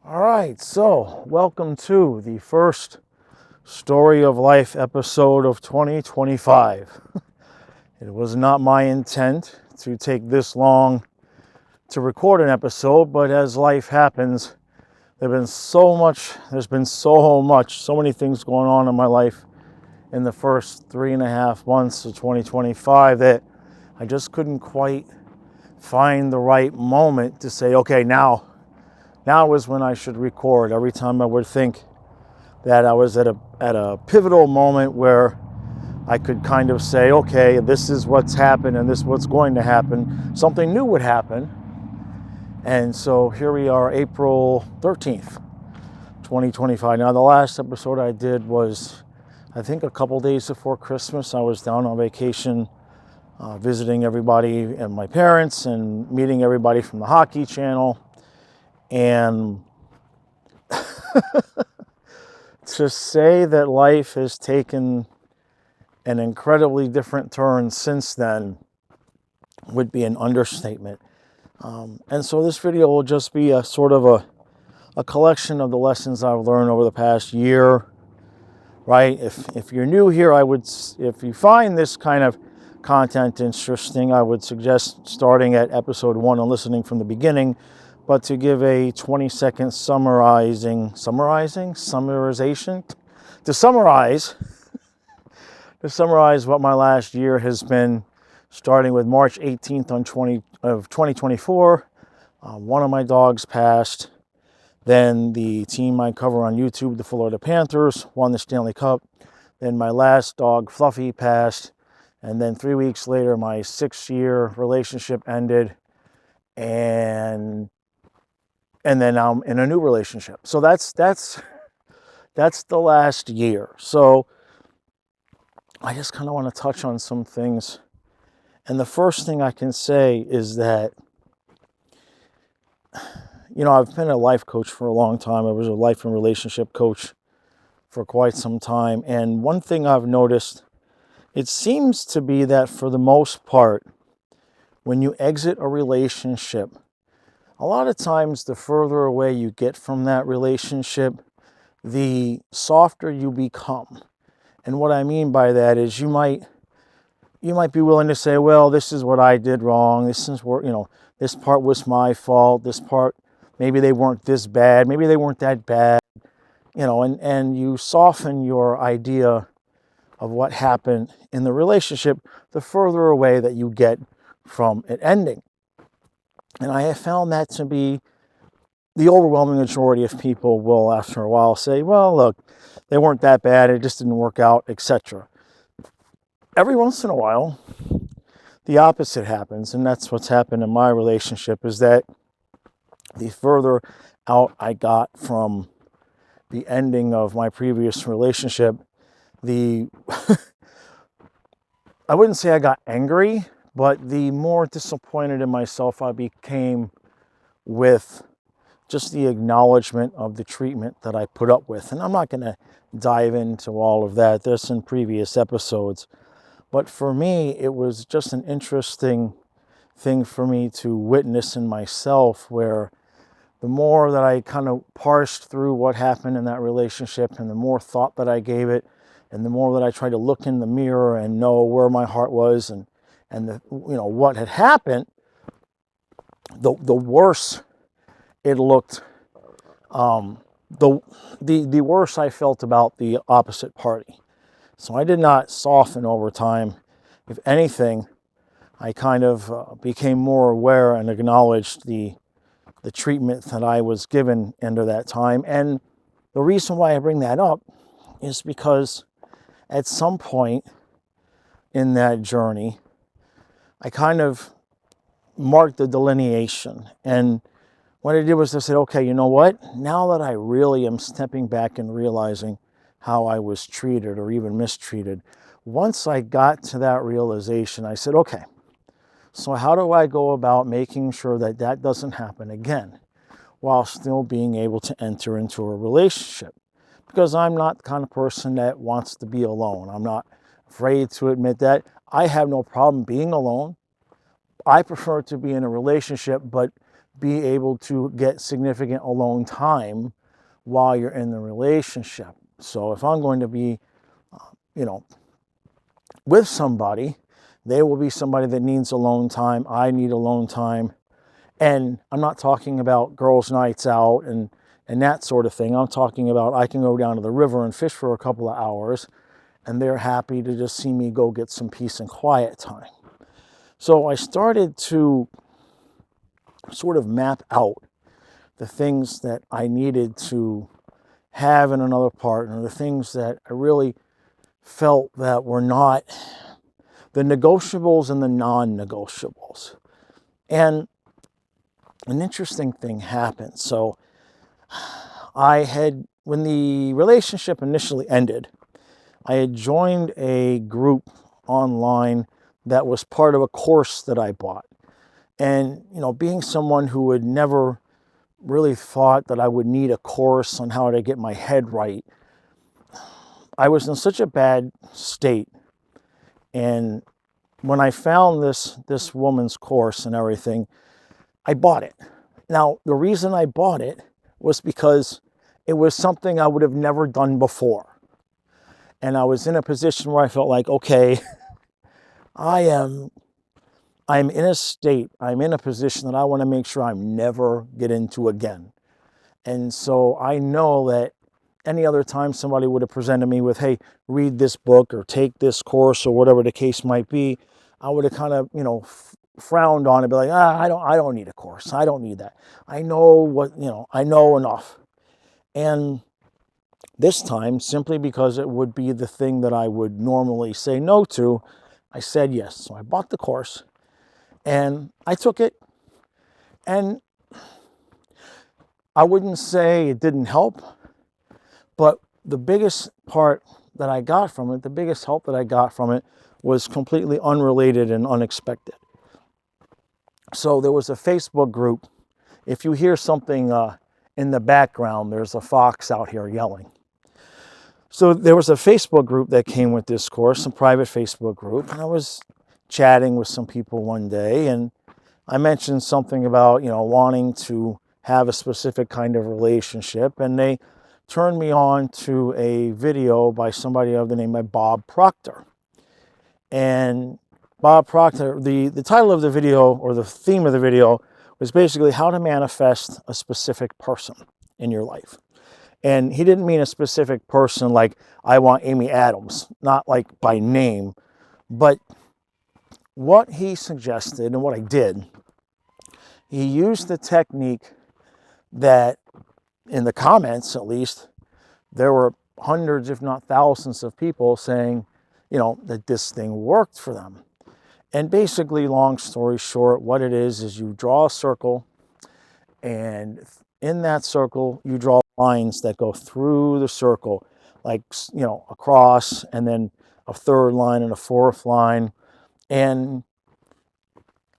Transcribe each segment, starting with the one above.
All right, so welcome to the first Story of Life episode of 2025. It was not my intent to take this long to record an episode, but as life happens, there's been so many things going on in my life in the first 3.5 months of 2025 that I just couldn't quite find the right moment to say, okay, now is when I should record. Every time I would think that I was at a pivotal moment where I could kind of say, okay, this is what's happened and this is what's going to happen, something new would happen. And so here we are, April 13th, 2025. Now, the last episode I did was, I think, a couple days before Christmas. I was down on vacation, visiting everybody and my parents and meeting everybody from the hockey channel. And to say that life has taken an incredibly different turn since then would be an understatement. And so this video will just be a sort of a collection of the lessons I've learned over the past year, right? If you're new here, if you find this kind of content interesting, I would suggest starting at episode 1 and listening from the beginning. But to give a 20-second summarization, to summarize what my last year has been, starting with March 18th of 2024, one of my dogs passed. Then the team I cover on YouTube, the Florida Panthers, won the Stanley Cup. Then my last dog, Fluffy, passed. And then 3 weeks later, my 6-year relationship ended. And then I'm in a new relationship. So that's the last year. So I just kind of want to touch on some things. And the first thing I can say is that, I've been a life coach for a long time. I was a life and relationship coach for quite some time. And one thing I've noticed, it seems to be that for the most part, when you exit a relationship, a lot of times the further away you get from that relationship, the softer you become. And what I mean by that is you might be willing to say, well, this is what I did wrong. This is where, this part was my fault. This part, maybe they weren't this bad. Maybe they weren't that bad. And you soften your idea of what happened in the relationship the further away that you get from it ending. And I have found that to be the overwhelming majority of people will, after a while, say, well, look, they weren't that bad, it just didn't work out, etc. Every once in a while, the opposite happens, and that's what's happened in my relationship, is that the further out I got from the ending of my previous relationship, I wouldn't say I got angry, but the more disappointed in myself I became with just the acknowledgement of the treatment that I put up with. And I'm not going to dive into all of that. There's in previous episodes. But for me, it was just an interesting thing for me to witness in myself, where the more that I kind of parsed through what happened in that relationship and the more thought that I gave it, and the more that I tried to look in the mirror and know where my heart was and what had happened, the worse it looked. The worse I felt about the opposite party. So I did not soften over time. If anything, I kind of became more aware and acknowledged the treatment that I was given under that time. And the reason why I bring that up is because at some point in that journey, I kind of marked the delineation. And what I did was I said, okay, you know what? Now that I really am stepping back and realizing how I was treated or even mistreated, once I got to that realization, I said, okay, so how do I go about making sure that that doesn't happen again while still being able to enter into a relationship? Because I'm not the kind of person that wants to be alone. I'm not afraid to admit that. I have no problem being alone. I prefer to be in a relationship, but be able to get significant alone time while you're in the relationship. So if I'm going to be, with somebody, they will be somebody that needs alone time. I need alone time. And I'm not talking about girls' nights out and that sort of thing. I'm talking about I can go down to the river and fish for a couple of hours, and they're happy to just see me go get some peace and quiet time. So I started to sort of map out the things that I needed to have in another partner, the things that I really felt that were not the negotiables and the non-negotiables. And an interesting thing happened. So when the relationship initially ended, I had joined a group online that was part of a course that I bought. And, being someone who had never really thought that I would need a course on how to get my head right, I was in such a bad state. And when I found this woman's course and everything, I bought it. Now, the reason I bought it was because it was something I would have never done before. And I was in a position where I felt like, okay, I'm in a state, I'm in a position that I want to make sure I never get into again. And so I know that any other time somebody would have presented me with, hey, read this book or take this course or whatever the case might be, I would have kind of, frowned on it, be like, I don't need a course. I don't need that. I know I know enough. And this time, simply because it would be the thing that I would normally say no to, I said yes. So I bought the course and I took it, and I wouldn't say it didn't help, but the biggest part that I got from it, the biggest help that I got from it was completely unrelated and unexpected. So there was a Facebook group. If you hear something in the background, there's a fox out here yelling. So there was a Facebook group that came with this course, a private Facebook group. And I was chatting with some people one day, and I mentioned something about, wanting to have a specific kind of relationship. And they turned me on to a video by somebody of the name of Bob Proctor. And Bob Proctor, the title of the video, or the theme of the video, was basically how to manifest a specific person in your life. And he didn't mean a specific person like, I want Amy Adams, not like by name, but what he suggested and what I did, he used the technique that, in the comments at least, there were hundreds, if not thousands of people saying, that this thing worked for them. And basically, long story short, what it is you draw a circle, and in that circle, you draw lines that go through the circle, like, across, and then a third line and a fourth line. And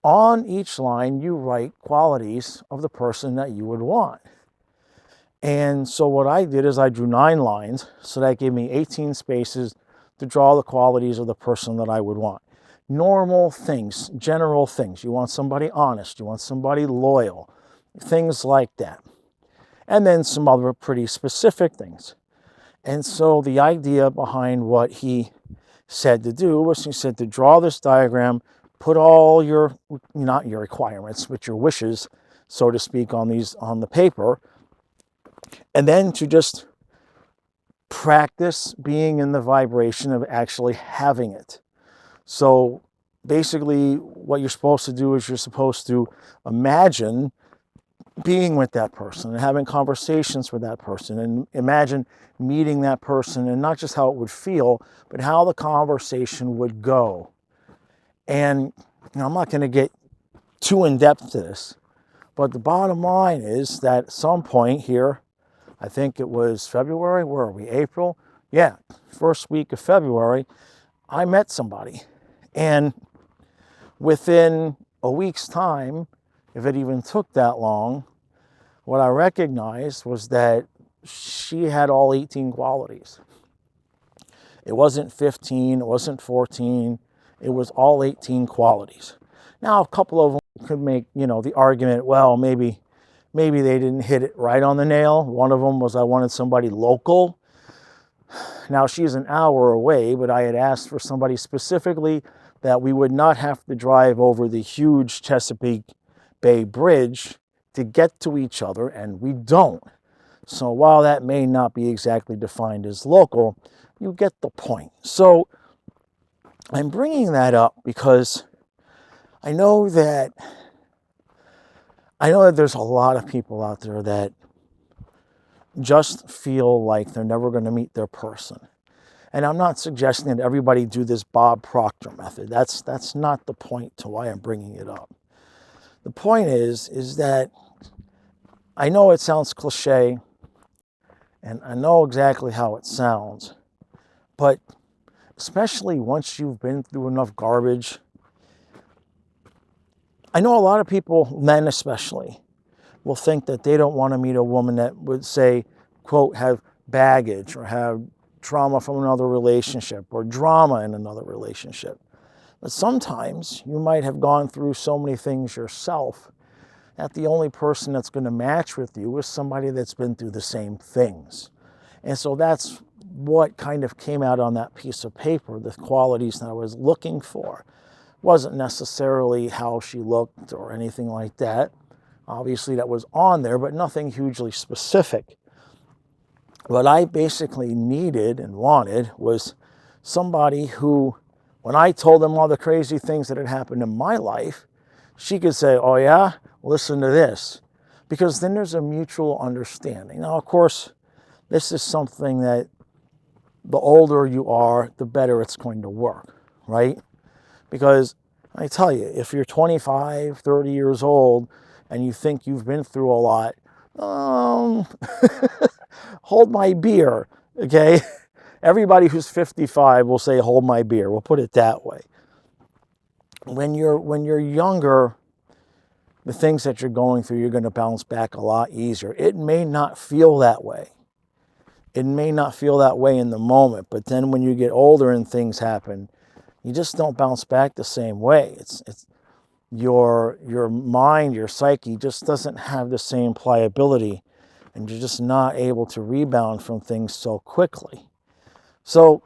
on each line, you write qualities of the person that you would want. And so what I did is I drew 9 lines, so that gave me 18 spaces to draw the qualities of the person that I would want. Normal things, general things. You want somebody honest, you want somebody loyal, things like that. And then some other pretty specific things. And so the idea behind what he said to do was, he said to draw this diagram, put all your, not your requirements, but your wishes, so to speak, on the paper, and then to just practice being in the vibration of actually having it. So basically what you're supposed to do is you're supposed to imagine being with that person and having conversations with that person, and imagine meeting that person, and not just how it would feel, but how the conversation would go. And I'm not going to get too in depth to this, but the bottom line is that at some point here, I think it was February, where are we, April? Yeah, first week of February, I met somebody. And within a week's time, if it even took that long, what I recognized was that she had all 18 qualities. It wasn't 15, it wasn't 14, it was all 18 qualities. Now, a couple of them could make, the argument, well, maybe they didn't hit it right on the nail. One of them was I wanted somebody local. Now, she's an hour away, but I had asked for somebody specifically that we would not have to drive over the huge Chesapeake Bay Bridge to get to each other, and we don't. So while that may not be exactly defined as local, you get the point. So I'm bringing that up because I know that there's a lot of people out there that just feel like they're never going to meet their person. And I'm not suggesting that everybody do this Bob Proctor method. That's not the point to why I'm bringing it up. The point is that I know it sounds cliche, and I know exactly how it sounds, but especially once you've been through enough garbage, I know a lot of people, men especially, will think that they don't want to meet a woman that would say, quote, have baggage or have trauma from another relationship or drama in another relationship. But sometimes you might have gone through so many things yourself that the only person that's going to match with you is somebody that's been through the same things. And so that's what kind of came out on that piece of paper, the qualities that I was looking for. Wasn't necessarily how she looked or anything like that. Obviously that was on there, but nothing hugely specific. What I basically needed and wanted was somebody who, when I told them all the crazy things that had happened in my life, she could say, oh yeah, listen to this. Because then there's a mutual understanding. Now, of course, this is something that the older you are, the better it's going to work, right? Because I tell you, if you're 25, 30 years old and you think you've been through a lot, hold my beer, okay? Everybody who's 55 will say, hold my beer. We'll put it that way. When you're younger, the things that you're going through, you're going to bounce back a lot easier. It may not feel that way. It may not feel that way in the moment, but then when you get older and things happen, you just don't bounce back the same way. It's your mind, your psyche just doesn't have the same pliability, and you're just not able to rebound from things so quickly. So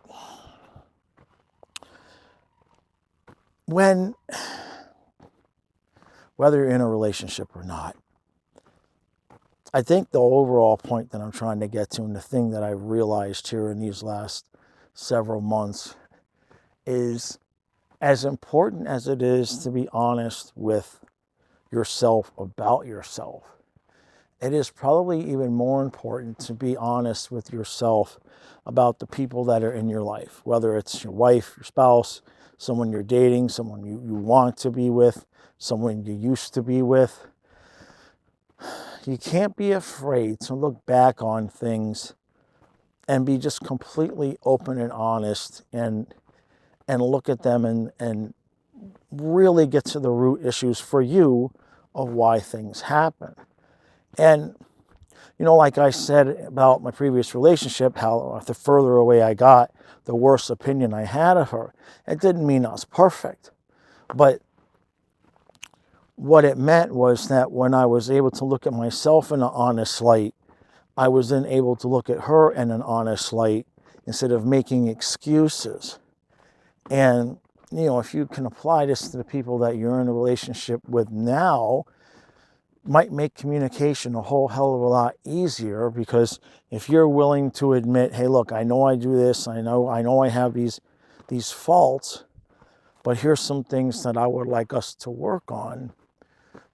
whether you're in a relationship or not, I think the overall point that I'm trying to get to, and the thing that I've realized here in these last several months, is as important as it is to be honest with yourself about yourself, it is probably even more important to be honest with yourself about the people that are in your life, whether it's your wife, your spouse, someone you're dating, someone you want to be with, someone you used to be with. You can't be afraid to look back on things and be just completely open and honest and look at them and really get to the root issues for you of why things happen. And, like I said about my previous relationship, how the further away I got, the worse opinion I had of her. It didn't mean I was perfect, but what it meant was that when I was able to look at myself in an honest light, I was then able to look at her in an honest light instead of making excuses. And, if you can apply this to the people that you're in a relationship with now, might make communication a whole hell of a lot easier, because if you're willing to admit, hey, look, I know I do this, I know I have these faults, but here's some things that I would like us to work on.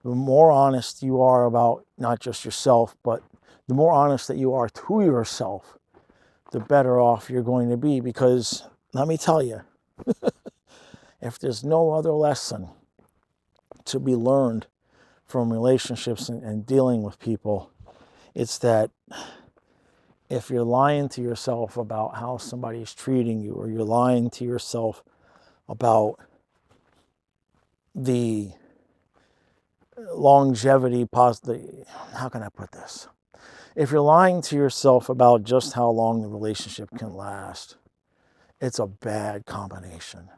The more honest you are about not just yourself, but the more honest that you are to yourself, the better off you're going to be. Because let me tell you, if there's no other lesson to be learned from relationships and dealing with people, it's that if you're lying to yourself about how somebody's treating you, or you're lying to yourself about the longevity, how can I put this? If you're lying to yourself about just how long the relationship can last, it's a bad combination.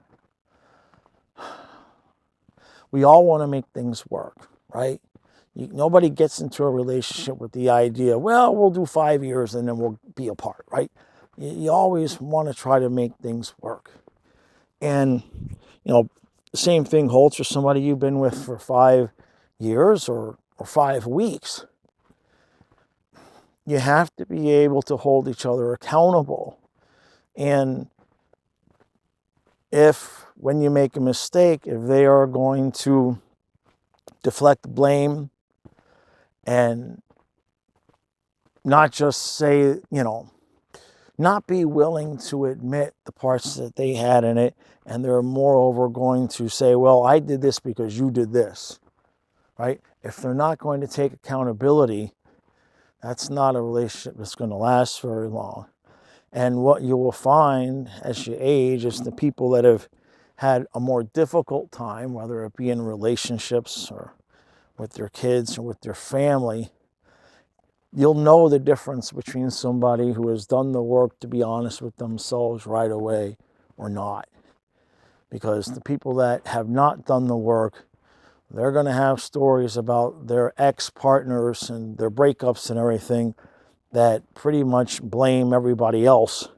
We all want to make things work, right? Nobody gets into a relationship with the idea, well, we'll do 5 years and then we'll be apart, right? You always want to try to make things work. And, the same thing holds for somebody you've been with for 5 years or 5 weeks. You have to be able to hold each other accountable. And when you make a mistake, if they are going to deflect blame and not just say, not be willing to admit the parts that they had in it, and they're moreover going to say, well, I did this because you did this, right? If they're not going to take accountability, that's not a relationship that's going to last very long. And what you will find as you age is the people that have had a more difficult time, whether it be in relationships or with their kids or with their family, you'll know the difference between somebody who has done the work to be honest with themselves right away or not. Because the people that have not done the work, they're going to have stories about their ex-partners and their breakups and everything that pretty much blame everybody else.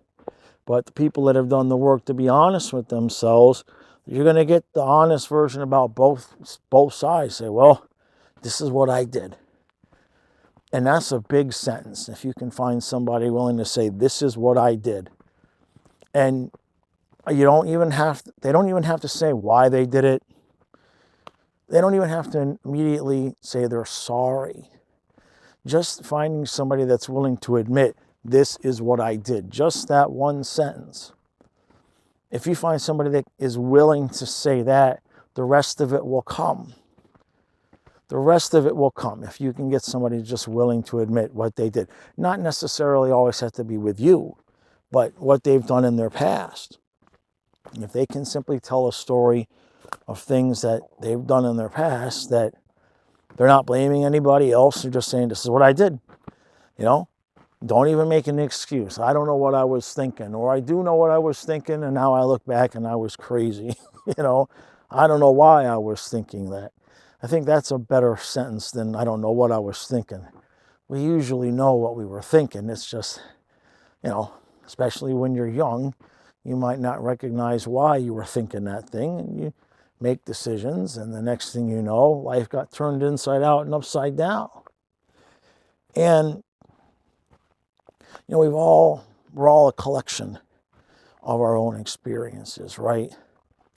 But the people that have done the work to be honest with themselves, you're going to get the honest version about both sides. Say, well, this is what I did. And that's a big sentence. If you can find somebody willing to say, this is what I did. And they don't even have to say why they did it. They don't even have to immediately say they're sorry. Just finding somebody that's willing to admit, this is what I did. Just that one sentence. If you find somebody that is willing to say that, the rest of it will come. The rest of it will come if you can get somebody just willing to admit what they did. Not necessarily always have to be with you, but what they've done in their past. If they can simply tell a story of things that they've done in their past, that they're not blaming anybody else, they're just saying, this is what I did. Don't even make an excuse. I don't know what I was thinking, or I do know what I was thinking, and now I look back and I was crazy. I don't know why I was thinking that. I think that's a better sentence than I don't know what I was thinking. We usually know what we were thinking. It's just, especially when you're young, you might not recognize why you were thinking that thing, and you make decisions, and the next thing you know, life got turned inside out and upside down. And, we're all a collection of our own experiences, right?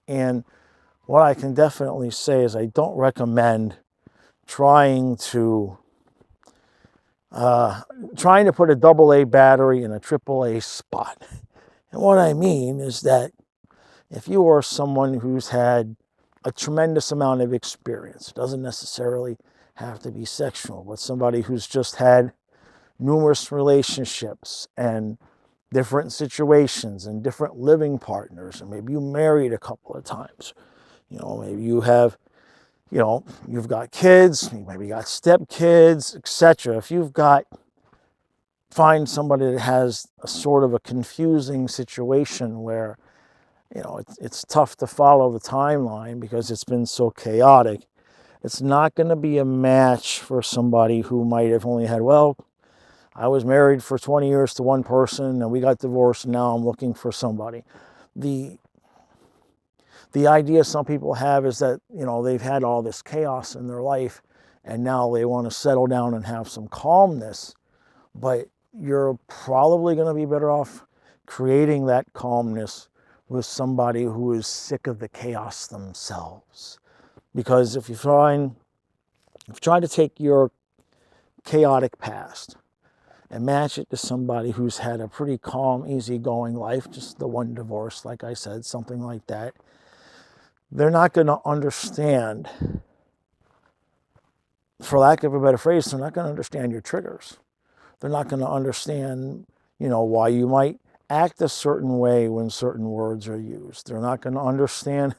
And what I can definitely say is I don't recommend trying to put a AA battery in a AAA spot. And what I mean is that if you are someone who's had a tremendous amount of experience, it doesn't necessarily have to be sexual, but somebody who's just had numerous relationships and different situations and different living partners, and maybe you married a couple of times. Maybe you have, you've got kids, maybe you got stepkids, etc. If find somebody that has a sort of a confusing situation where, it's tough to follow the timeline because it's been so chaotic, it's not going to be a match for somebody who might have only had, I was married for 20 years to one person and we got divorced and now I'm looking for somebody. The idea some people have is that, they've had all this chaos in their life and now they want to settle down and have some calmness. But you're probably going to be better off creating that calmness with somebody who is sick of the chaos themselves. Because if you try to take your chaotic past and match it to somebody who's had a pretty calm, easygoing life, just the one divorce, like I said, something like that, they're not going to understand, for lack of a better phrase, they're not going to understand your triggers. They're not going to understand, why you might act a certain way when certain words are used. They're not going to understand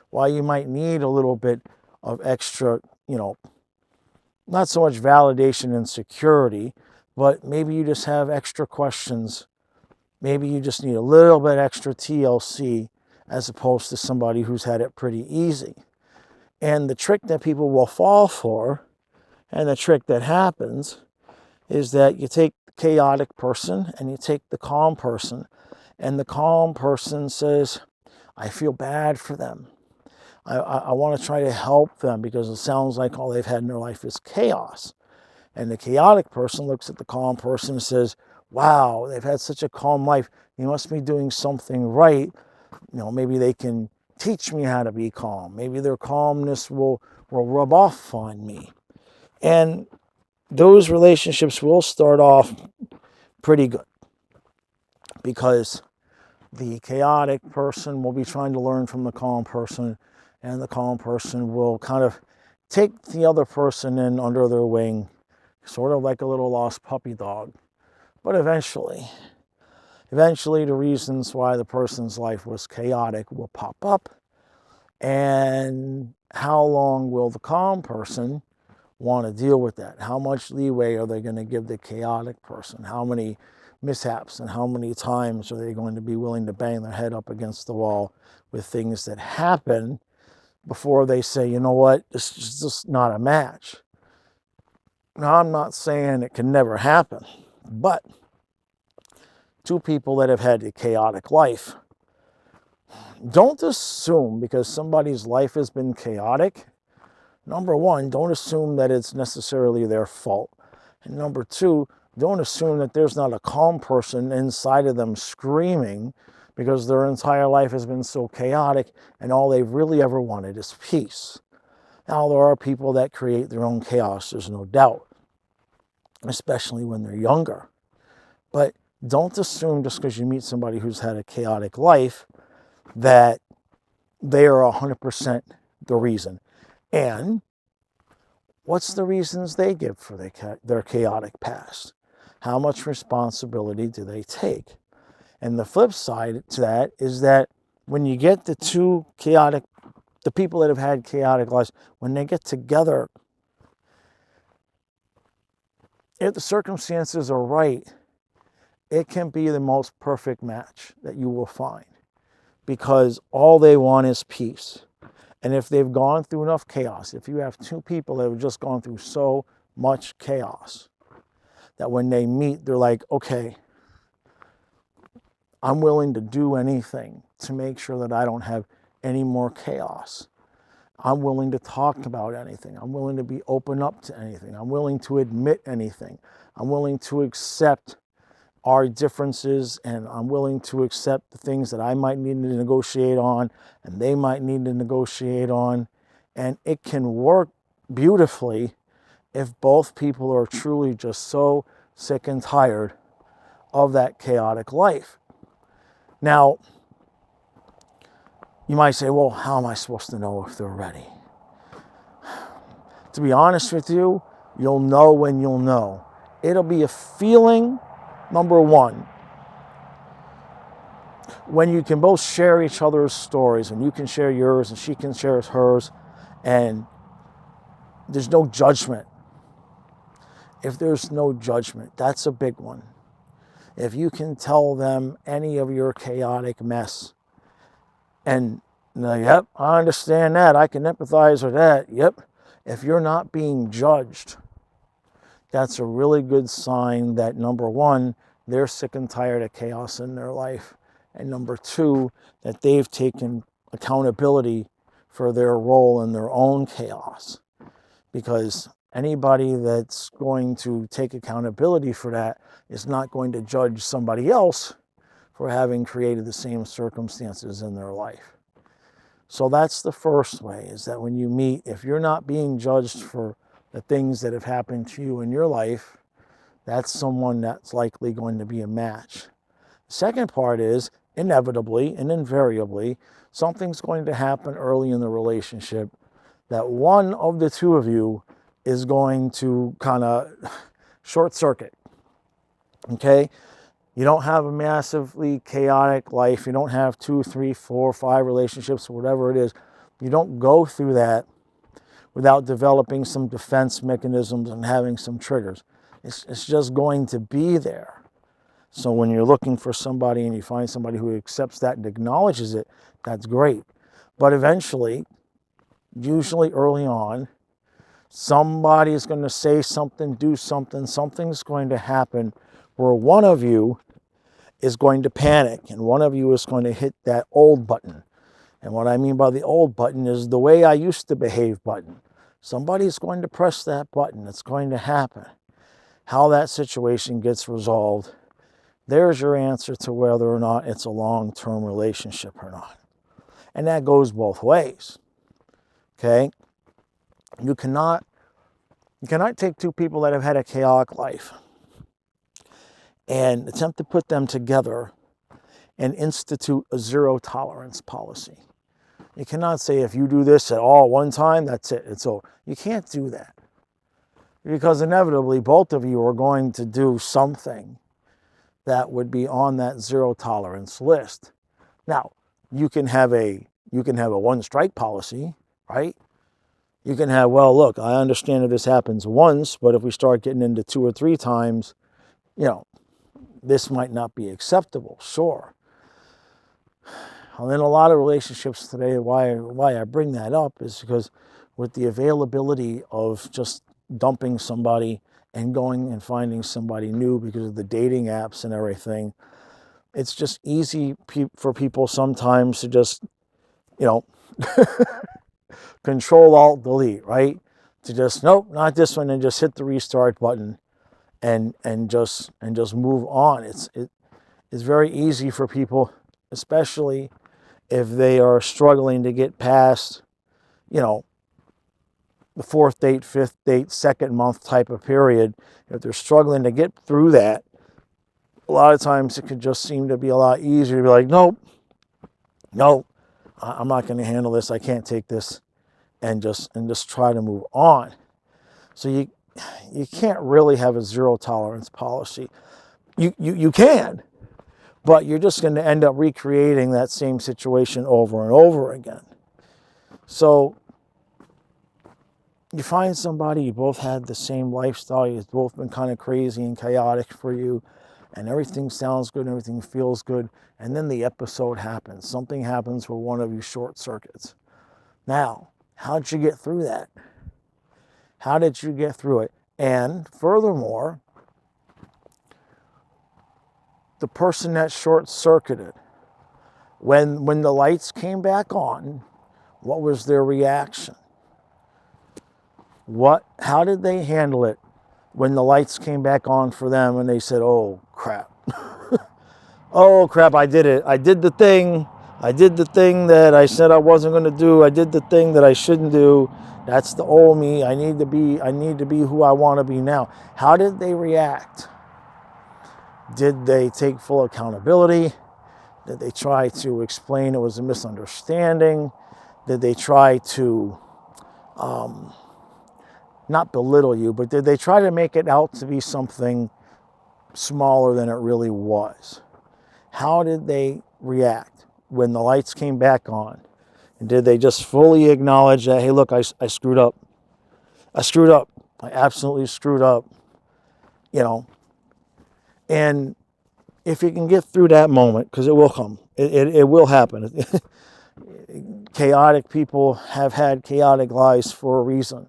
why you might need a little bit of extra, not so much validation and security, but maybe you just have extra questions. Maybe you just need a little bit extra TLC as opposed to somebody who's had it pretty easy. And the trick that people will fall for, and the trick that happens, is that you take the chaotic person and you take the calm person, and the calm person says, I feel bad for them. I want to try to help them because it sounds like all they've had in their life is chaos. And the chaotic person looks at the calm person and says, wow, they've had such a calm life. You must be doing something right. Maybe they can teach me how to be calm. Maybe their calmness will rub off on me. And those relationships will start off pretty good because the chaotic person will be trying to learn from the calm person, and the calm person will kind of take the other person in under their wing, sort of like a little lost puppy dog. But eventually, the reasons why the person's life was chaotic will pop up. And how long will the calm person want to deal with that? How much leeway are they going to give the chaotic person? How many mishaps and how many times are they going to be willing to bang their head up against the wall with things that happen before they say, you know what, this is just not a match? Now, I'm not saying it can never happen, but two people that have had a chaotic life, don't assume because somebody's life has been chaotic, number one, don't assume that it's necessarily their fault. And number two, don't assume that there's not a calm person inside of them screaming because their entire life has been so chaotic and all they've really ever wanted is peace. Now, there are people that create their own chaos, there's no doubt, especially when they're younger. But don't assume just because you meet somebody who's had a chaotic life that they are 100% the reason. And what's the reasons they give for their chaotic past? How much responsibility do they take? And the flip side to that is that when you get the people that have had chaotic lives, when they get together, if the circumstances are right, it can be the most perfect match that you will find because all they want is peace. And if they've gone through enough chaos, if you have two people that have just gone through so much chaos, that when they meet, they're like, okay, I'm willing to do anything to make sure that I don't have any more chaos. I'm willing to talk about anything. I'm willing to be open up to anything. I'm willing to admit anything. I'm willing to accept our differences, and I'm willing to accept the things that I might need to negotiate on and they might need to negotiate on. And it can work beautifully if both people are truly just so sick and tired of that chaotic life. Now, you might say, well, how am I supposed to know if they're ready? To be honest with you, you'll know when you'll know. It'll be a feeling, number one, when you can both share each other's stories, and you can share yours and she can share hers, and there's no judgment. If there's no judgment, that's a big one. If you can tell them any of your chaotic mess, and yep, I understand that, I can empathize with that, yep. If you're not being judged, that's a really good sign that, number one, they're sick and tired of chaos in their life. And number two, that they've taken accountability for their role in their own chaos. Because anybody that's going to take accountability for that is not going to judge somebody else for having created the same circumstances in their life. So that's the first way, is that when you meet, if you're not being judged for the things that have happened to you in your life, that's someone that's likely going to be a match. The second part is, inevitably and invariably, something's going to happen early in the relationship that one of the two of you is going to kind of short circuit. Okay? You don't have a massively chaotic life. You don't have 2, 3, 4, 5 relationships, or whatever it is. You don't go through that without developing some defense mechanisms and having some triggers. It's just going to be there. So when you're looking for somebody and you find somebody who accepts that and acknowledges it, that's great. But eventually, usually early on. Somebody is going to say something, do something, something's going to happen where one of you is going to panic and one of you is going to hit that old button. And what I mean by the old button is the way I used to behave button. Somebody's going to press that button. It's going to happen. How that situation gets resolved, there's your answer to whether or not it's a long-term relationship or not. And that goes both ways. Okay? You cannot take two people that have had a chaotic life and attempt to put them together and institute a zero tolerance policy. You cannot say if you do this at all one time, that's it. It's over. You can't do that. Because inevitably both of you are going to do something that would be on that zero tolerance list. Now, you can have a one strike policy, right? You can have, well, look, I understand if this happens once, but if we start getting into 2 or 3 times, this might not be acceptable. Sure. And in a lot of relationships today, why I bring that up is because with the availability of just dumping somebody and going and finding somebody new because of the dating apps and everything, it's just easy for people sometimes to just, Control Alt Delete, right? To just, nope, not this one, and just hit the restart button and just move on. It's very easy for people, especially if they are struggling to get past, the 4th date, 5th date, 2nd month type of period. If they're struggling to get through that, a lot of times it could just seem to be a lot easier to be like, nope, I'm not going to handle this. I can't take this, and just try to move on. So you can't really have a zero tolerance policy. You can, but you're just going to end up recreating that same situation over and over again. So you find somebody, you both had the same lifestyle, you've both been kind of crazy and chaotic for you, and everything sounds good, everything feels good, and then the episode happens. Something happens where one of you short circuits. Now, how'd you get through that? How did you get through it? And furthermore, the person that short-circuited, when the lights came back on, what was their reaction? How did they handle it when the lights came back on for them and they said, oh, crap. Oh, crap, I did it. I did the thing. I did the thing that I said I wasn't going to do. I did the thing that I shouldn't do. That's the old me. I need to be who I want to be now. How did they react? Did they take full accountability? Did they try to explain it was a misunderstanding? Did they try to not belittle you, but did they try to make it out to be something smaller than it really was? How did they react when the lights came back on? And did they just fully acknowledge that, hey, look, I screwed up. I screwed up. I absolutely screwed up. And if you can get through that moment, because it will come, it will happen. Chaotic people have had chaotic lives for a reason.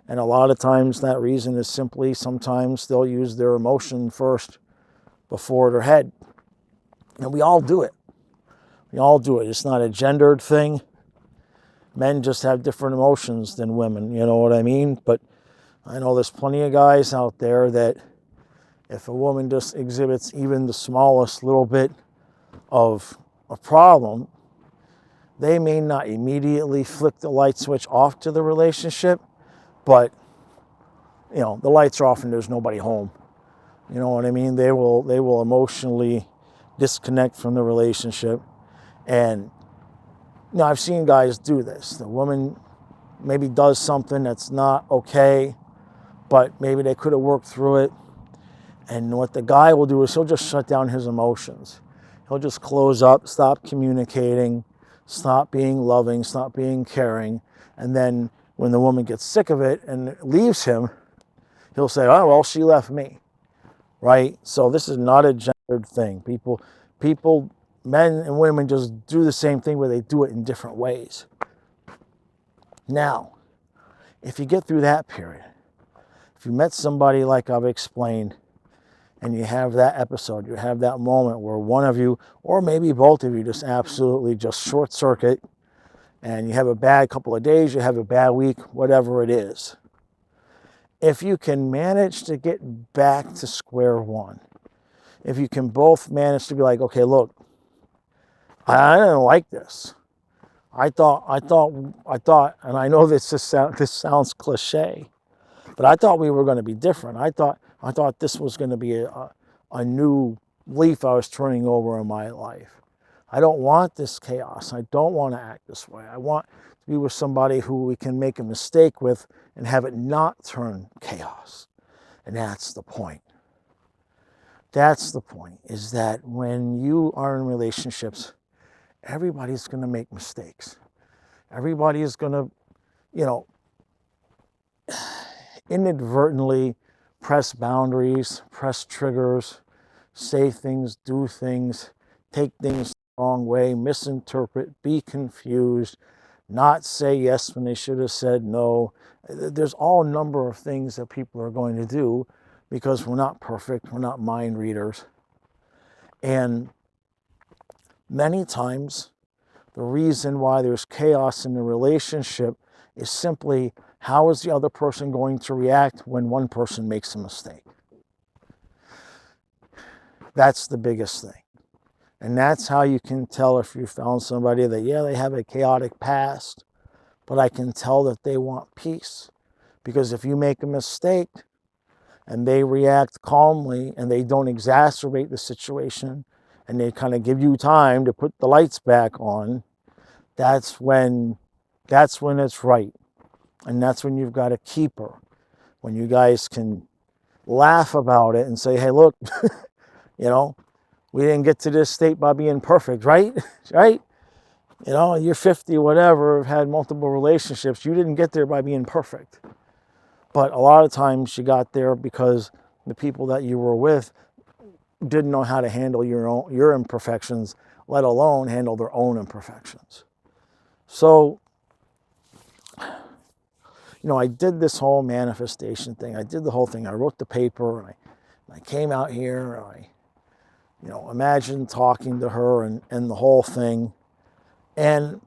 And a lot of times that reason is simply sometimes they'll use their emotion first before their head. And we all do it. We all do it. It's not a gendered thing. Men just have different emotions than women, you know what I mean? But I know there's plenty of guys out there that if a woman just exhibits even the smallest little bit of a problem, they may not immediately flick the light switch off to the relationship, but the lights are off and there's nobody home. You know what I mean? They will emotionally disconnect from the relationship. And I've seen guys do this. The woman maybe does something that's not okay, but maybe they could have worked through it. And what the guy will do is he'll just shut down his emotions. He'll just close up, stop communicating, stop being loving, stop being caring. And then when the woman gets sick of it and leaves him, he'll say, oh, well, she left me, right? So this is not a gendered thing. People, men and women just do the same thing, but they do it in different ways. Now, if you get through that period, if you met somebody like I've explained, and you have that episode, you have that moment where one of you, or maybe both of you, just absolutely just short circuit, and you have a bad couple of days, you have a bad week, whatever it is. If you can manage to get back to square one, if you can both manage to be like, okay, look, I didn't like this. I thought, and I know this sounds cliche, but I thought we were going to be different. I thought this was going to be a new leaf I was turning over in my life. I don't want this chaos. I don't want to act this way. I want to be with somebody who we can make a mistake with and have it not turn chaos. And that's the point. That's the point, is that when you are in relationships, everybody's going to make mistakes. Everybody is going to, inadvertently press boundaries, press triggers, say things, do things, take things the wrong way, misinterpret, be confused, not say yes when they should have said no. There's all number of things that people are going to do because we're not perfect, we're not mind readers. And many times, the reason why there's chaos in the relationship is simply, how is the other person going to react when one person makes a mistake? That's the biggest thing. And that's how you can tell if you found somebody that, yeah, they have a chaotic past, but I can tell that they want peace. Because if you make a mistake and they react calmly and they don't exacerbate the situation and they kind of give you time to put the lights back on, that's when it's right. And that's when you've got a keeper. When you guys can laugh about it and say, hey, look, we didn't get to this state by being perfect, right? Right? You're 50, whatever, have had multiple relationships. You didn't get there by being perfect. But a lot of times you got there because the people that you were with didn't know how to handle your imperfections, let alone handle their own imperfections. So, I did this whole manifestation thing. I did the whole thing. I wrote the paper, and I came out here, and I imagined talking to her and the whole thing. And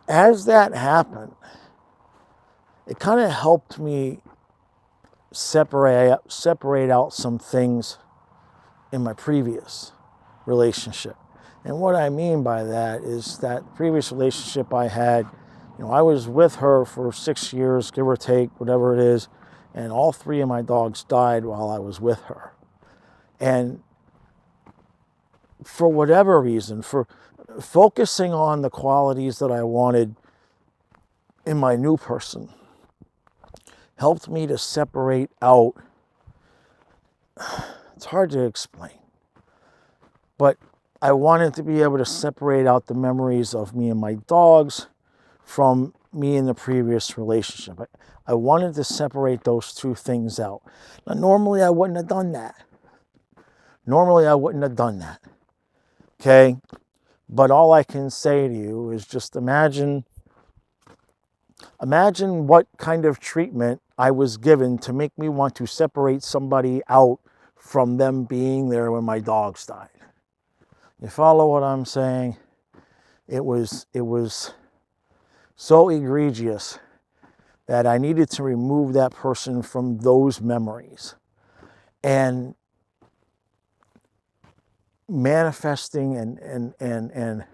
as that happened, it kind of helped me separate out some things in my previous relationship. And what I mean by that is that previous relationship I had, I was with her for 6 years, give or take, whatever it is, and all 3 of my dogs died while I was with her. And for whatever reason, for focusing on the qualities that I wanted in my new person, helped me to separate out, it's hard to explain, but I wanted to be able to separate out the memories of me and my dogs from me in the previous relationship. I wanted to separate those 2 things out. Now, normally I wouldn't have done that. Okay? But all I can say to you is just imagine what kind of treatment I was given to make me want to separate somebody out from them being there when my dogs died. You follow what I'm saying? It was so egregious that I needed to remove that person from those memories. And manifesting and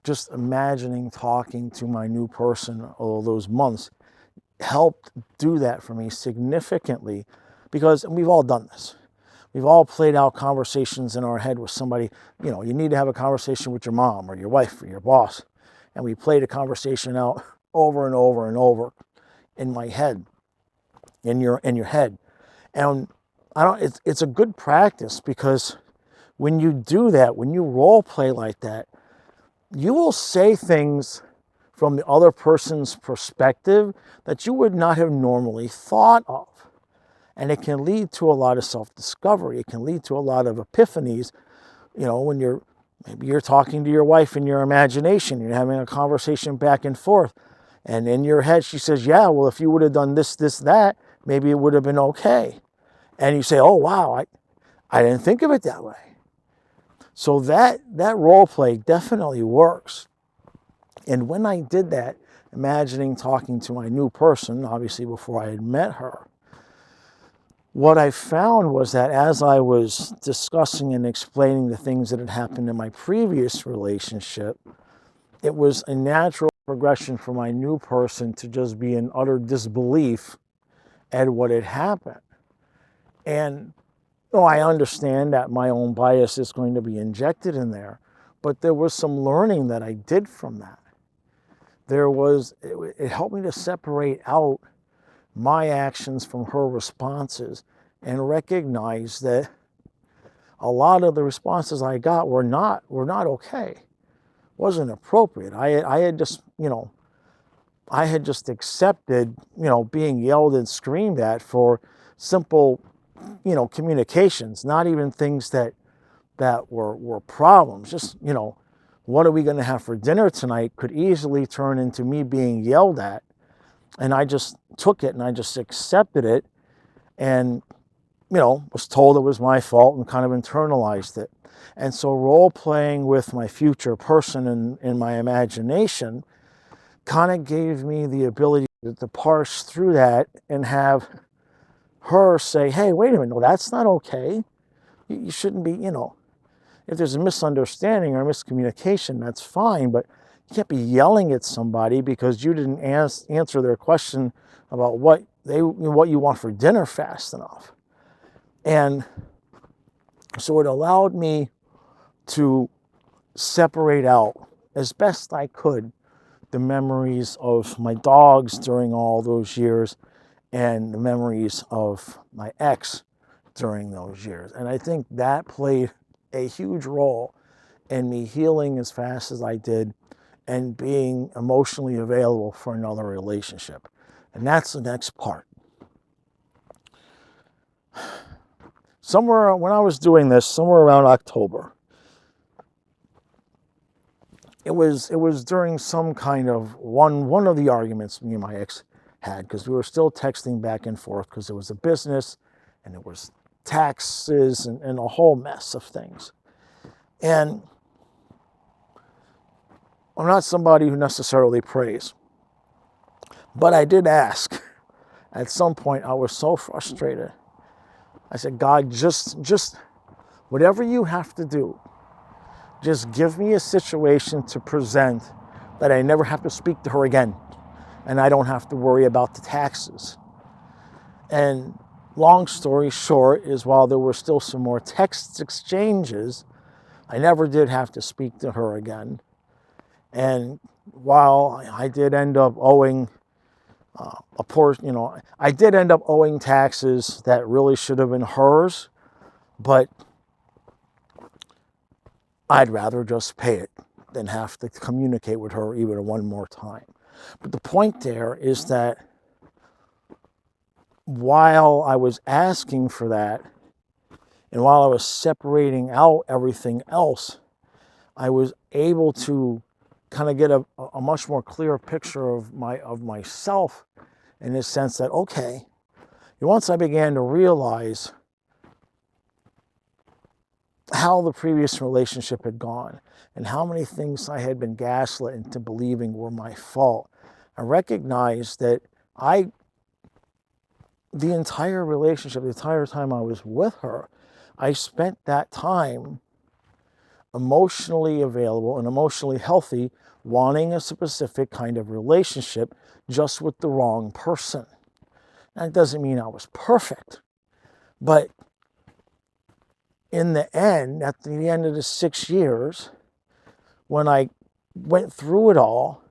just imagining talking to my new person all those months helped do that for me significantly, because we've all done this. We've all played out conversations in our head with somebody. You need to have a conversation with your mom or your wife or your boss. And we played a conversation out over and over and over in my head, in your head. And it's a good practice, because when you do that, when you role play like that, you will say things from the other person's perspective that you would not have normally thought of. And it can lead to a lot of self-discovery. It can lead to a lot of epiphanies, when you're Maybe you're talking to your wife in your imagination. You're having a conversation back and forth. And in your head, she says, yeah, well, if you would have done this, this, that, maybe it would have been okay. And you say, oh, wow, I didn't think of it that way. So that role play definitely works. And when I did that, imagining talking to my new person, obviously before I had met her, what I found was that as I was discussing and explaining the things that had happened in my previous relationship, it was a natural progression for my new person to just be in utter disbelief at what had happened. And I understand that my own bias is going to be injected in there, but there was some learning that I did from that. It helped me to separate out my actions from her responses and recognize that a lot of the responses I got were not okay. Wasn't appropriate. I had just accepted, being yelled and screamed at for simple, communications, not even things that were problems. Just, what are we going to have for dinner tonight could easily turn into me being yelled at. And I just took it and I just accepted it and, was told it was my fault and kind of internalized it. And so role playing with my future person in my imagination kind of gave me the ability to parse through that and have her say, hey, wait a minute, no, that's not okay. You shouldn't be, if there's a misunderstanding or miscommunication, that's fine, but you can't be yelling at somebody because you didn't answer their question about what you want for dinner fast enough. And so it allowed me to separate out as best I could the memories of my dogs during all those years and the memories of my ex during those years. And I think that played a huge role in me healing as fast as I did and being emotionally available for another relationship. And that's the next part. When I was doing this, somewhere around October, it was during some kind of one of the arguments me and my ex had, because we were still texting back and forth because there was a business and there was taxes and a whole mess of things. And I'm not somebody who necessarily prays, but I did ask. At some point, I was so frustrated. I said, God, just whatever you have to do, just give me a situation to present that I never have to speak to her again and I don't have to worry about the taxes. And long story short is, while there were still some more text exchanges, I never did have to speak to her again. And while I did end up owing I did end up owing taxes that really should have been hers, but I'd rather just pay it than have to communicate with her even one more time. But the point there is that while I was asking for that, and while I was separating out everything else, I was able to kind of get a much more clear picture of myself, in the sense that, okay, once I began to realize how the previous relationship had gone and how many things I had been gaslit into believing were my fault, I recognized that the entire relationship, the entire time I was with her, I spent that time emotionally available and emotionally healthy, wanting a specific kind of relationship, just with the wrong person. That doesn't mean I was perfect, but in the end, at the end of the 6 years, when I went through it all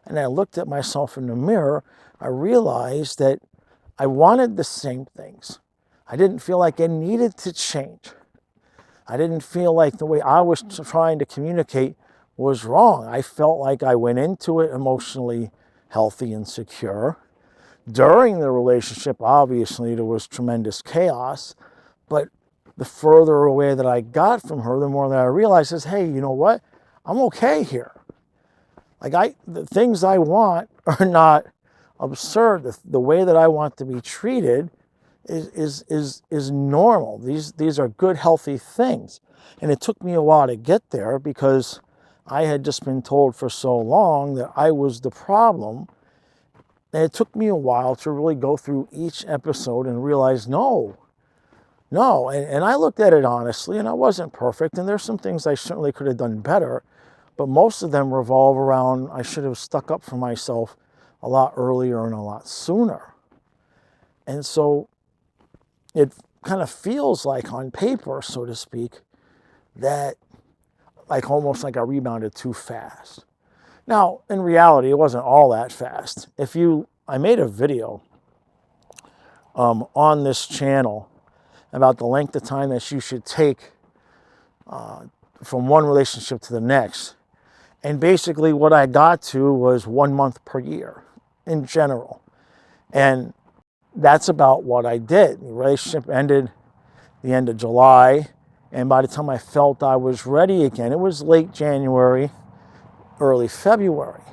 and I looked at myself in the mirror, I realized that I wanted the same things. I didn't feel like I needed to change. I didn't feel like the way I was trying to communicate was wrong. I felt like I went into it emotionally healthy and secure. During the relationship, obviously, there was tremendous chaos, but the further away that I got from her, the more that I realized is, hey, you know what? I'm okay here. Like the things I want are not absurd. The way that I want to be treated is normal. These are good, healthy things. And it took me a while to get there because I had just been told for so long that I was the problem. And it took me a while to really go through each episode and realize, no. And I looked at it honestly, and I wasn't perfect. And there's some things I certainly could have done better. But most of them revolve around, I should have stuck up for myself a lot earlier and a lot sooner. And so it kind of feels like on paper, so to speak, that like almost like I rebounded too fast. Now, in reality, it wasn't all that fast. I made a video on this channel about the length of time that you should take from one relationship to the next. And basically what I got to was 1 month per year in general. And that's about what I did. The relationship ended the end of July. And by the time I felt I was ready again, it was late January, early February.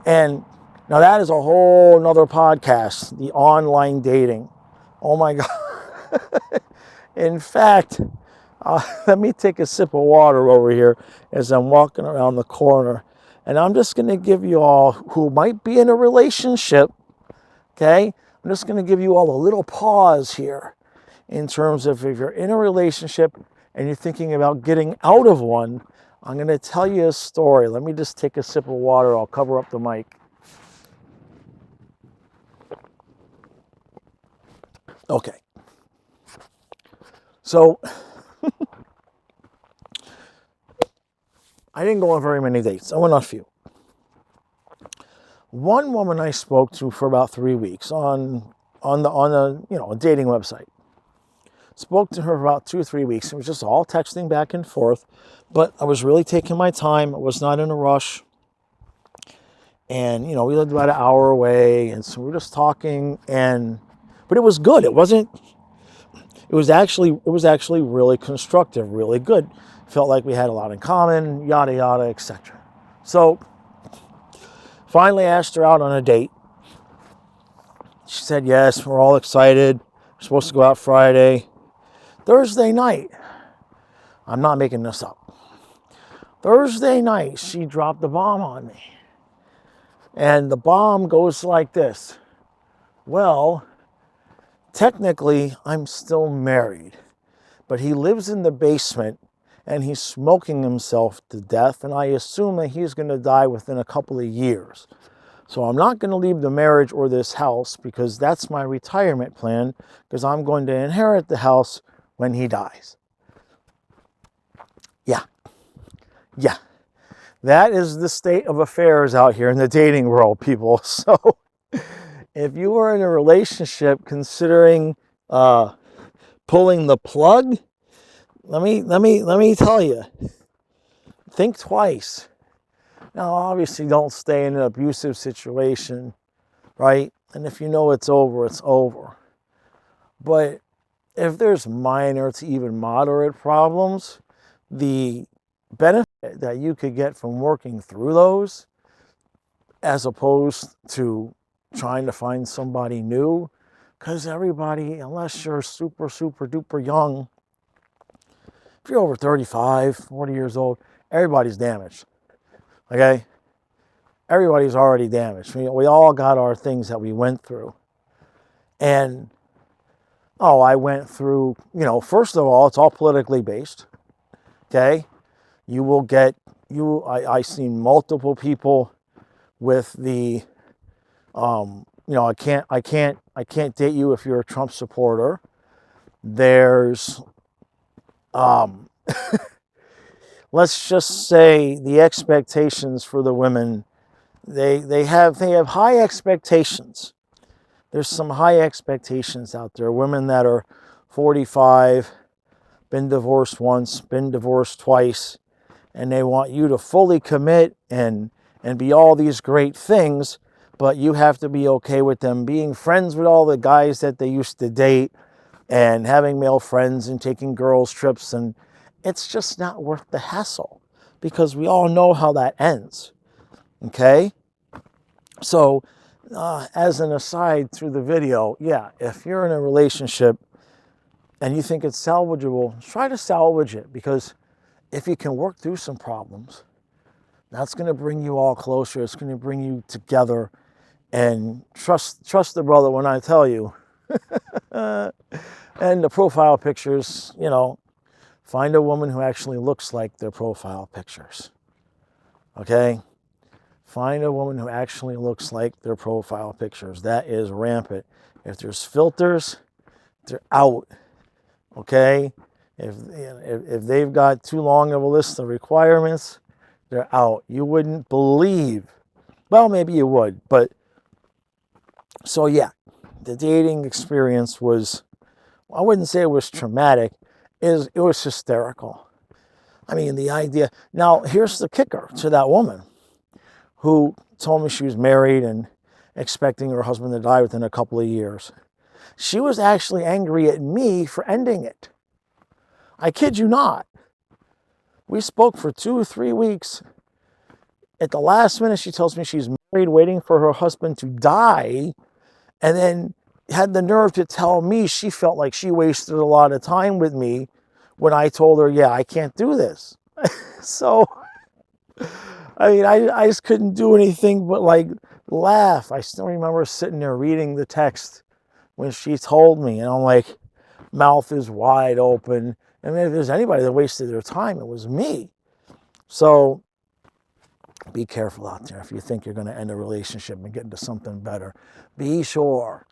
And now that is a whole nother podcast, the online dating. Oh my God. In fact, let me take a sip of water over here as I'm walking around the corner. And I'm just going to give you all who might be in a relationship, okay? I'm just going to give you all a little pause here in terms of if you're in a relationship and you're thinking about getting out of one. I'm going to tell you a story. Let me just take a sip of water. I'll cover up the mic. Okay. So I didn't go on very many dates. I went on a few. One woman I spoke to for about 3 weeks on a dating website. Spoke to her for about 2 or 3 weeks. It was just all texting back and forth, but I was really taking my time. I was not in a rush. And we lived about an hour away, and so we were just talking. But it was good. It was actually really constructive, really good. Felt like we had a lot in common, yada, yada, etc. So finally asked her out on a date. She said yes, we're all excited. We're supposed to go out Friday. Thursday night, I'm not making this up. Thursday night, she dropped the bomb on me. And the bomb goes like this. Well, technically, I'm still married, but he lives in the basement and he's smoking himself to death, and I assume that he's going to die within a couple of years. So I'm not going to leave the marriage or this house because that's my retirement plan, because I'm going to inherit the house when he dies. Yeah. That is the state of affairs out here in the dating world, people. So if you are in a relationship considering pulling the plug, let me tell you, think twice. Now, obviously, don't stay in an abusive situation, right? And if you know it's over, it's over. But if there's minor to even moderate problems, the benefit that you could get from working through those, as opposed to trying to find somebody new, because everybody, unless you're super, super duper young, if you're over 35, 40 years old, everybody's damaged. Okay? Everybody's already damaged. We all got our things that we went through. And, I went through, first of all, it's all politically based. Okay? You will get, I've seen multiple people with the, I can't date you if you're a Trump supporter. There's, let's just say the expectations for the women, they have high expectations. There's some high expectations out there. Women that are 45, been divorced once, been divorced twice, and they want you to fully commit and be all these great things, but you have to be okay with them being friends with all the guys that they used to date, and having male friends and taking girls trips, and it's just not worth the hassle because we all know how that ends. Okay? So, as an aside through the video, yeah, if you're in a relationship and you think it's salvageable, try to salvage it, because if you can work through some problems, that's going to bring you all closer. It's going to bring you together. And trust the brother when I tell you. And the profile pictures, find a woman who actually looks like their profile pictures. Okay? Find a woman who actually looks like their profile pictures. That is rampant. If there's filters, they're out. Okay? If they've got too long of a list of requirements, they're out. You wouldn't believe. Well, maybe you would, but so yeah, the dating experience was, I wouldn't say it was traumatic, it was hysterical. I mean, the idea. Now, here's the kicker to that woman who told me she was married and expecting her husband to die within a couple of years. She was actually angry at me for ending it. I kid you not. We spoke for 2 or 3 weeks. At the last minute, she tells me she's married, waiting for her husband to die, and then had the nerve to tell me she felt like she wasted a lot of time with me when I told her, yeah, I can't do this. So, I mean, I just couldn't do anything but like laugh. I still remember sitting there reading the text when she told me, and I'm like, mouth is wide open. I mean, if there's anybody that wasted their time, it was me. So be careful out there. If you think you're going to end a relationship and get into something better, be sure.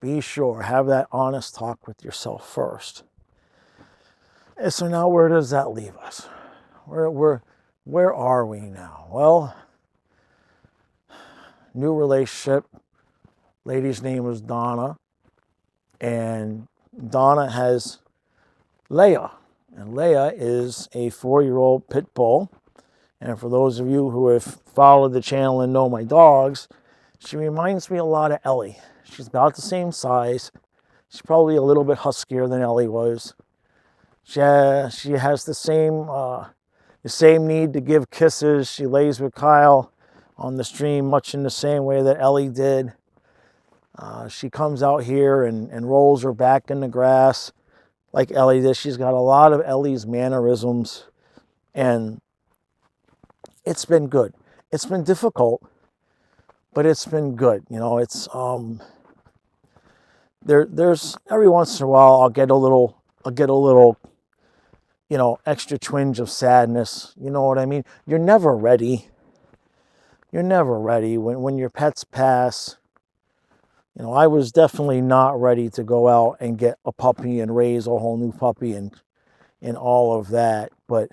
Have that honest talk with yourself first. And so now where does that leave us? Where are we now? Well, new relationship. Lady's name was Donna. And Donna has Leia. And Leia is a 4-year-old pit bull. And for those of you who have followed the channel and know my dogs, she reminds me a lot of Ellie. She's about the same size. She's probably a little bit huskier than Ellie was. She has the same need to give kisses. She lays with Kyle on the stream much in the same way that Ellie did. She comes out here and rolls her back in the grass like Ellie did. She's got a lot of Ellie's mannerisms, and it's been good. It's been difficult, but it's been good. It's there's every once in a while I'll get a little extra twinge of sadness. You know what I mean? You're never ready. When your pets pass. I was definitely not ready to go out and get a puppy and raise a whole new puppy and all of that. But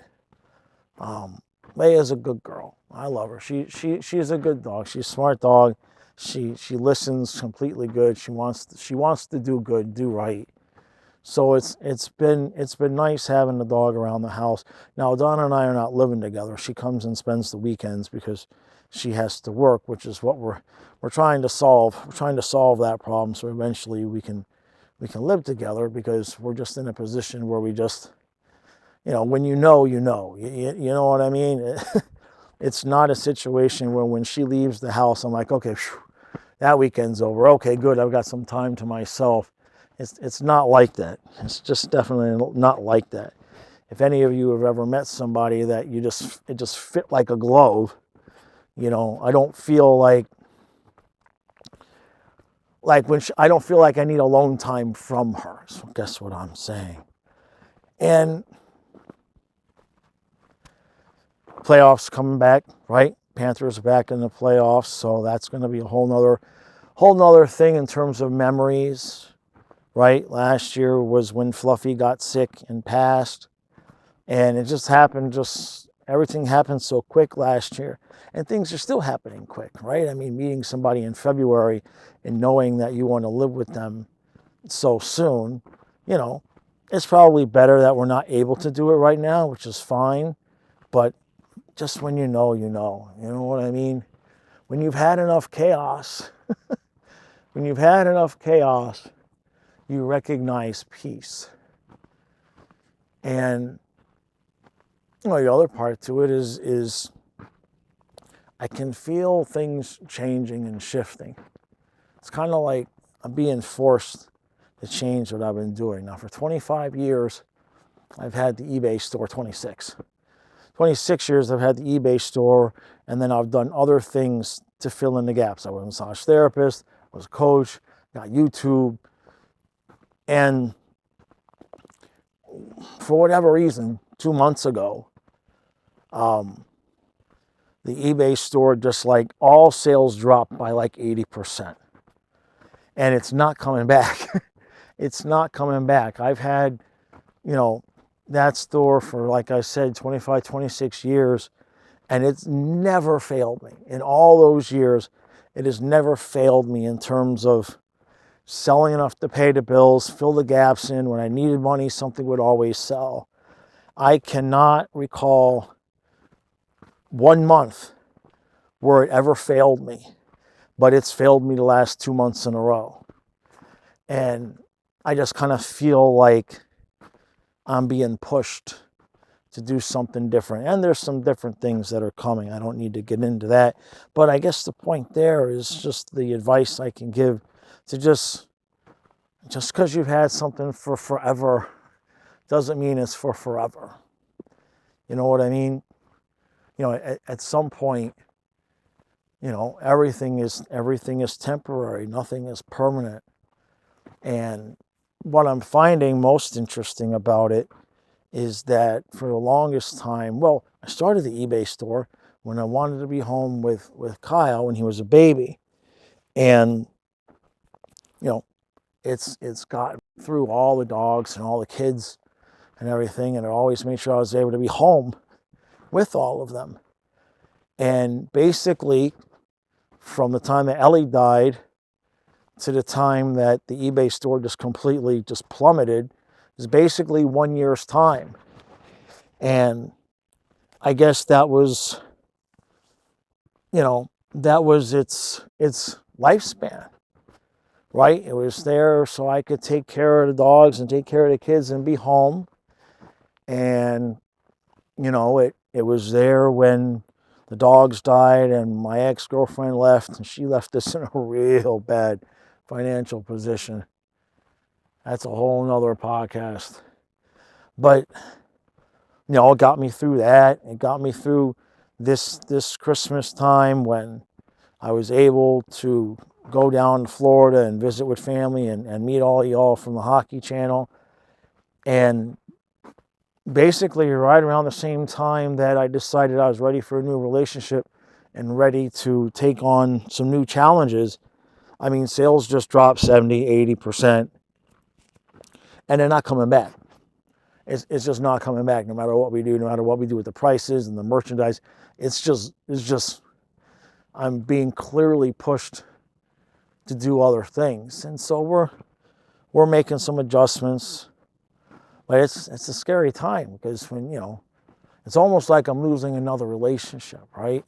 Leia's a good girl. I love her. She's a good dog. She's a smart dog. She listens completely good. She wants to do good, do right. So it's been nice having the dog around the house. Now Donna and I are not living together. She comes and spends the weekends because she has to work, which is what we're trying to solve. We're trying to solve that problem so eventually we can live together, because we're just in a position where we just, when you know what I mean? It's not a situation where when she leaves the house, I'm like, okay, that weekend's over. Okay, good. I've got some time to myself. It's not like that. It's just definitely not like that. If any of you have ever met somebody that it just fit like a glove, I don't feel like I don't feel like I need alone time from her. So guess what I'm saying? And playoffs coming back, right? Panthers are back in the playoffs, so that's going to be a whole nother thing in terms of memories, right? Last year was when Fluffy got sick and passed, and it just happened. Everything happened so quick last year, and things are still happening quick, right? I mean, meeting somebody in February and knowing that you want to live with them so soon, it's probably better that we're not able to do it right now, which is fine, but just when you know what I mean? When you've had enough chaos, you recognize peace. And the other part to it is I can feel things changing and shifting. It's kind of like I'm being forced to change what I've been doing. Now, for 25 years, I've had the eBay store. 26 years I've had the eBay store, and then I've done other things to fill in the gaps. I was a massage therapist, I was a coach, got YouTube, and for whatever reason, 2 months ago, the eBay store, just like all sales dropped by like 80%. And it's not coming back. It's not coming back. I've had, that store for, like I said, 25, 26 years, and it's never failed me. In all those years, it has never failed me in terms of selling enough to pay the bills, fill the gaps in. When I needed money, something would always sell. I cannot recall 1 month where it ever failed me, but it's failed me the last 2 months in a row. And I just kind of feel like I'm being pushed to do something different. And there's some different things that are coming. I don't need to get into that. But I guess the point there is just the advice I can give to just because you've had something for forever doesn't mean it's for forever. You know what I mean? At some point, everything is temporary. Nothing is permanent. And what I'm finding most interesting about it is that for the longest time, I started the eBay store when I wanted to be home with Kyle when he was a baby. And, it's gotten through all the dogs and all the kids and everything, and it always made sure I was able to be home with all of them. And basically, from the time that Ellie died to the time that the eBay store just completely plummeted is basically 1 year's time. And I guess that was, its lifespan, right? It was there so I could take care of the dogs and take care of the kids and be home. And, it was there when the dogs died and my ex-girlfriend left, and she left us in a real bad financial position. That's a whole nother podcast. But, it got me through that. It got me through this Christmas time when I was able to go down to Florida and visit with family and meet all y'all from the hockey channel. And basically right around the same time that I decided I was ready for a new relationship and ready to take on some new challenges, sales just dropped 70, 80%, and they're not coming back. It's just not coming back no matter what we do, no matter what we do with the prices and the merchandise. It's just I'm being clearly pushed to do other things. And so we're making some adjustments. But it's a scary time because when, it's almost like I'm losing another relationship, right?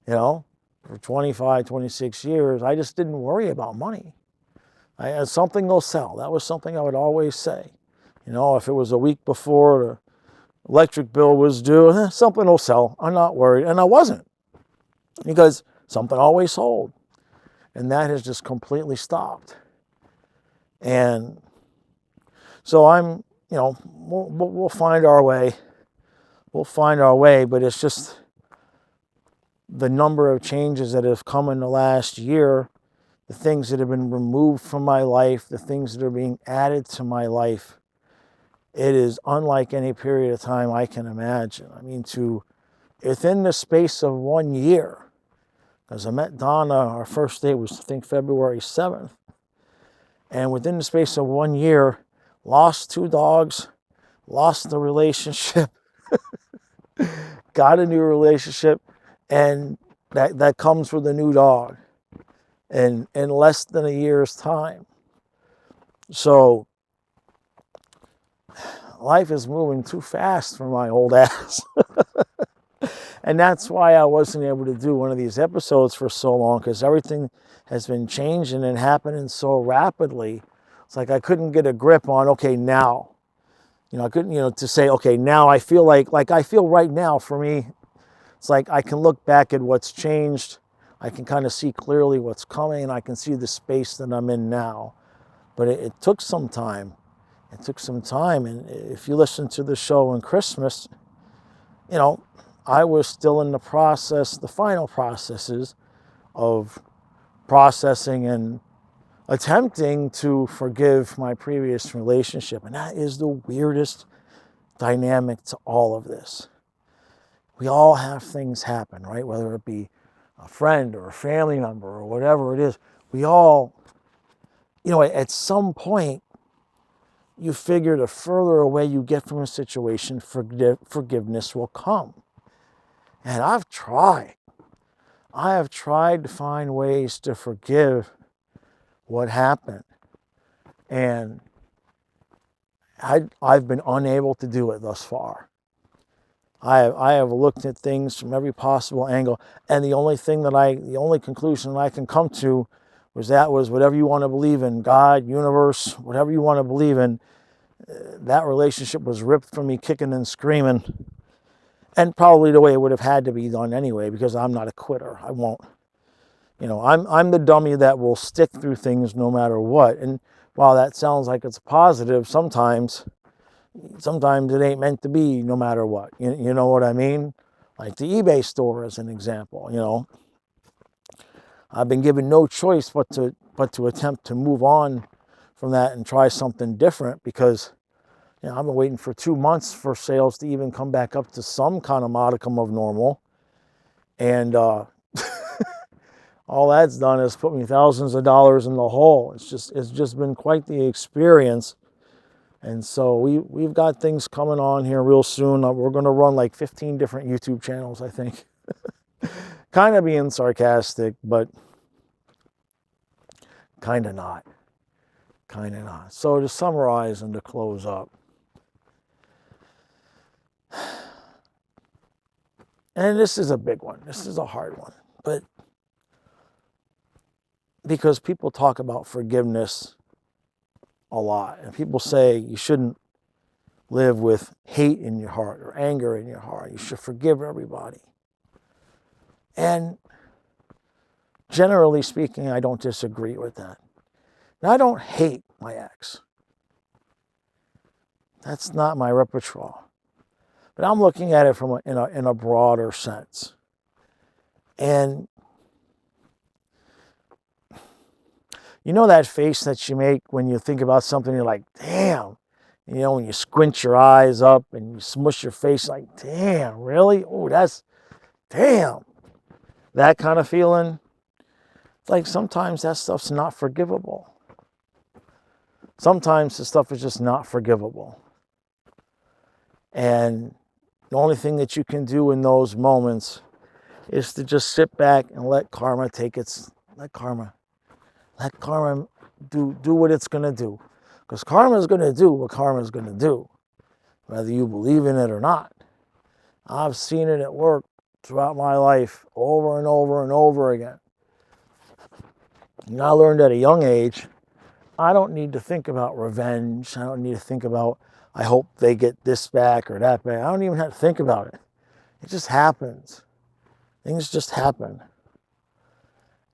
For 25, 26 years, I just didn't worry about money. Something will sell. That was something I would always say. If it was a week before the electric bill was due, something will sell. I'm not worried. And I wasn't, because something always sold. And that has just completely stopped. And so I'm, we'll find our way. We'll find our way, but it's just the number of changes that have come in the last year, the things that have been removed from my life, the things that are being added to my life. It is unlike any period of time I can imagine. Within the space of 1 year, because I met Donna, our first date was, I think, February 7th. And within the space of 1 year, lost 2 dogs, lost the relationship, got a new relationship, and that comes with a new dog in less than a year's time. So life is moving too fast for my old ass. And that's why I wasn't able to do one of these episodes for so long, because everything has been changing and happening so rapidly It's like I couldn't get a grip on, okay, now. I couldn't, to say, okay, now I feel like I feel right now for me. It's like I can look back at what's changed. I can kind of see clearly what's coming, and I can see the space that I'm in now. But it took some time. It took some time. And if you listen to the show on Christmas, I was still in the process, the final processes of processing and attempting to forgive my previous relationship. And that is the weirdest dynamic to all of this. We all have things happen, right? Whether it be a friend or a family member or whatever it is, we all, at some point, you figure the further away you get from a situation, forgiveness will come. And I have tried to find ways to forgive what happened. And I've been unable to do it thus far. I have looked at things from every possible angle, and the only conclusion that I can come to was whatever you want to believe in, God, universe, whatever you want to believe in, that relationship was ripped from me kicking and screaming, and probably the way it would have had to be done anyway, because I'm not a quitter. I won't. I'm the dummy that will stick through things no matter what. And while that sounds like it's positive, sometimes it ain't meant to be no matter what. You know what I mean? Like the eBay store as an example, I've been given no choice but to attempt to move on from that and try something different, because I've been waiting for 2 months for sales to even come back up to some kind of modicum of normal. And all that's done is put me thousands of dollars in the hole. It's just been quite the experience. And so we've got things coming on here real soon. We're going to run like 15 different YouTube channels, I think. Kind of being sarcastic, but kind of not. So to summarize and to close up, and this is a big one. This is a hard one. But because people talk about forgiveness a lot, and people say you shouldn't live with hate in your heart or anger in your heart. You should forgive everybody. And generally speaking, I don't disagree with that. And I don't hate my ex. That's not my repertoire. But I'm looking at it in a broader sense. And you know that face that you make when you think about something, you're like, damn. When you squint your eyes up and you smush your face, like, damn, really? Oh, damn. That kind of feeling. It's like sometimes that stuff's not forgivable. Sometimes the stuff is just not forgivable. And the only thing that you can do in those moments is to just sit back and let karma do what it's going to do. Because karma is going to do what karma is going to do, whether you believe in it or not. I've seen it at work throughout my life over and over and over again. And I learned at a young age, I don't need to think about revenge. I don't need to think about, I hope they get this back or that back. I don't even have to think about it. It just happens. Things just happen.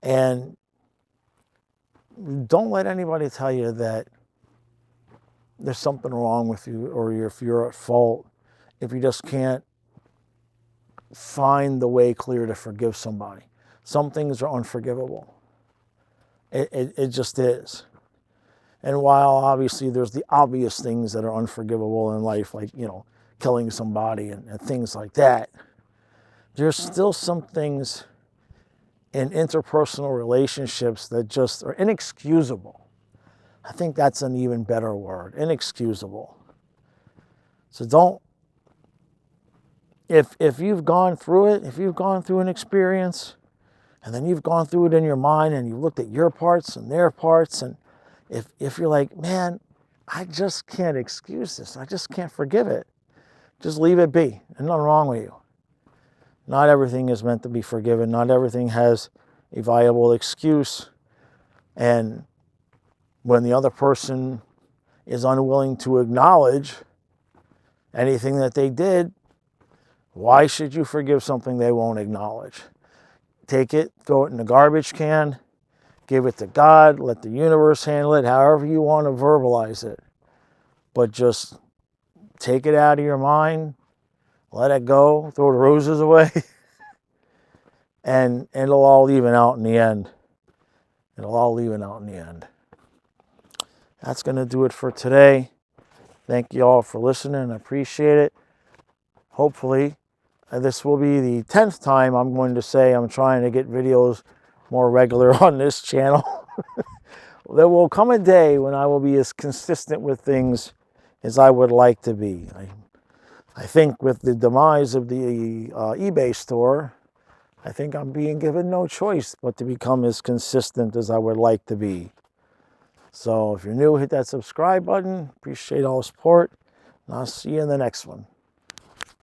And don't let anybody tell you that there's something wrong with you, or if you're at fault, if you just can't find the way clear to forgive somebody. Some things are unforgivable. It just is. And while obviously there's the obvious things that are unforgivable in life, like, killing somebody and things like that, there's still some things in interpersonal relationships that just are inexcusable. I think that's an even better word, inexcusable. So don't, if you've gone through it, if you've gone through an experience, and then you've gone through it in your mind and you looked at your parts and their parts, and if you're like, man, I just can't excuse this, I just can't forgive it, just leave it be. There's nothing wrong with you. Not everything is meant to be forgiven. Not everything has a viable excuse. And when the other person is unwilling to acknowledge anything that they did, why should you forgive something they won't acknowledge? Take it, throw it in the garbage can, give it to God, let the universe handle it, however you want to verbalize it. But just take it out of your mind, let it go, throw the roses away, and it'll all even out in the end. It'll all even out in the end. That's going to do it for today. Thank you all for listening. I appreciate it. Hopefully, this will be the 10th time I'm going to say I'm trying to get videos more regular on this channel. There will come a day when I will be as consistent with things as I would like to be. I think with the demise of the eBay store, I think I'm being given no choice but to become as consistent as I would like to be. So if you're new, hit that subscribe button. Appreciate all the support, and I'll see you in the next one.